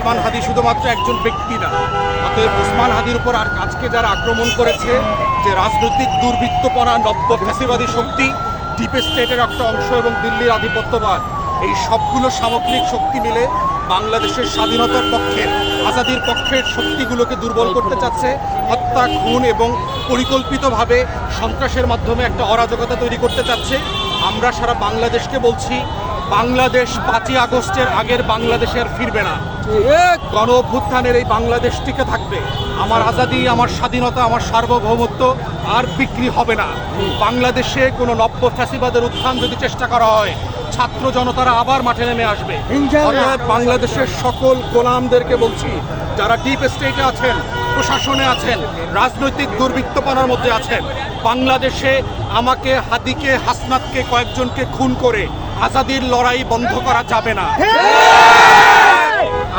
ওসমান হাদি শুধুমাত্র একজন ব্যক্তি না। অতএব ওসমান হাদির উপর আর আজকে যারা আক্রমণ করেছে, যে রাজনৈতিক দুর্বৃত্তপনা, নব্য ফ্যাসিবাদী শক্তি, ডিপ স্টেটের একটা অংশ এবং দিল্লির আধিপত্যবাদ, এই সবগুলো সামগ্রিক শক্তি মিলে বাংলাদেশের স্বাধীনতার পক্ষের, আজাদির পক্ষের শক্তিগুলোকে দুর্বল করতে চাচ্ছে। হত্যা, খুন এবং পরিকল্পিতভাবে সন্ত্রাসের মাধ্যমে একটা অরাজকতা তৈরি করতে চাচ্ছে। আমরা সারা বাংলাদেশকে বলছি, বাংলাদেশ 5ই আগস্টের আগের বাংলাদেশে আর ফিরবে না। গণ অভ্যুত্থানের এই বাংলাদেশ টিকে থাকবে। আমার আজাদি, আমার স্বাধীনতা, আমার সার্বভৌমত্ব আর বিক্রি হবে না। বাংলাদেশে কোনো নব্য ফ্যাসিবাদের উত্থান যদি চেষ্টা করা হয়, ছাত্র জনতারা আবার মাঠে নেমে আসবে। বাংলাদেশের সকল গোলামদেরকে বলছি, যারা ডিপ স্টেটে আছেন, প্রশাসনে আছেন, রাজনৈতিক দুর্বৃত্তপনার মধ্যে আছেন, বাংলাদেশে আমাকে, হাদিকে, হাসনাতকে, কয়েকজনকে খুন করে আজাদির লড়াই বন্ধ করা যাবে না।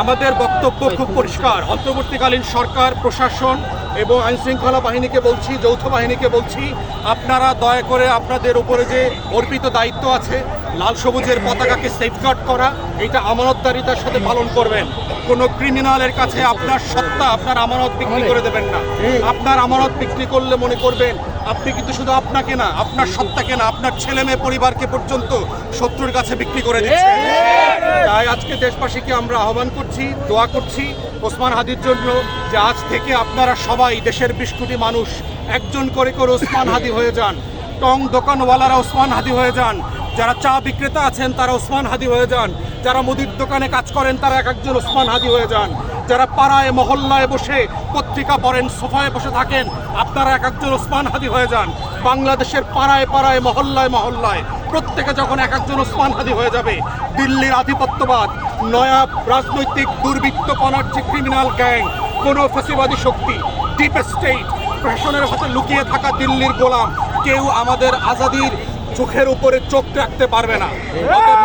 আমাদের বক্তব্য খুব পরিষ্কার। অন্তর্বর্তীকালীন সরকার, প্রশাসন এবং আইনশৃঙ্খলা বাহিনীকে বলছি, যৌথ বাহিনীকে বলছি, আপনারা দয়া করে আপনাদের উপরে যে অর্পিত দায়িত্ব আছে, লাল সবুজের পতাকাকে সেফগার্ড করা, এটা আমানতদারিতার সাথে পালন করবেন। কোনো ক্রিমিনালের কাছে আপনার সত্তা, আপনার আমানত বিক্রি করে দেবেন না। আপনার আমানত বিক্রি করলে মনে করবেন আপনি কিন্তু শুধু আপনাকে না, আপনার সত্তাকে না, আপনার ছেলে মেয়ে পরিবারকে পর্যন্ত শত্রুর কাছে বিক্রি করে দিচ্ছেন। তাই আজকে দেশবাসীকে আমরা আহ্বান করছি, দোয়া করছি ওসমান হাদির জন্য, যে আজ থেকে আপনারা সবাই, দেশের 20 কোটি মানুষ, একজন করে করে ওসমান হাদি হয়ে যান। টং দোকানওয়ালারা ওসমান হাদি হয়ে যান, যারা চা বিক্রেতা আছেন তারা ওসমান হাদি হয়ে যান, যারা মুদির দোকানে কাজ করেন তারা এক একজন ওসমান হাদি হয়ে যান, যারা পাড়ায় মহল্লায় বসে পত্রিকা পড়েন, সোফায় বসে থাকেন, আপনারা এক একজন ওসমান হাদি হয়ে যান। বাংলাদেশের পাড়ায় পাড়ায়, মহল্লায় মহল্লায় প্রত্যেকে যখন এক একজন ওসমান হাদি হয়ে যাবে, দিল্লির আধিপত্যবাদ, নয়া রাজনৈতিক দুর্বৃত্তপনার যে ক্রিমিনাল গ্যাং, কোনো ফ্যাসিবাদী শক্তি, ডিপ স্টেট, প্রশাসনের সাথে লুকিয়ে থাকা দিল্লির গোলাম, কেউ আমাদের আজাদির চোখের উপরে চোখ রাখতে পারবে না।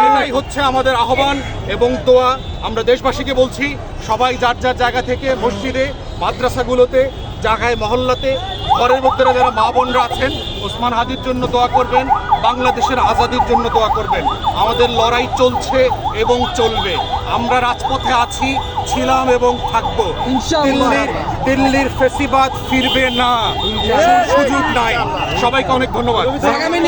এটাই হচ্ছে আমাদের আহ্বান এবং দোয়া। আমরা দেশবাসীকে বলছি, সবাই যার যার জায়গা থেকে মসজিদে, মাদ্রাসাগুলোতে, জায়গায়, মহল্লাতে, ঘরের মধ্যে যারা মা বোনরা আছেন, ওসমান হাদির জন্য দোয়া করবেন, বাংলাদেশের আজাদির জন্য দোয়া করবেন। আমাদের লড়াই চলছে এবং চলবে। আমরা রাজপথে আছি, ছিলাম এবং থাকবো। দিল্লির ফেসিবাদ ফিরবে না, সুযোগ নাই। সবাইকে অনেক ধন্যবাদ।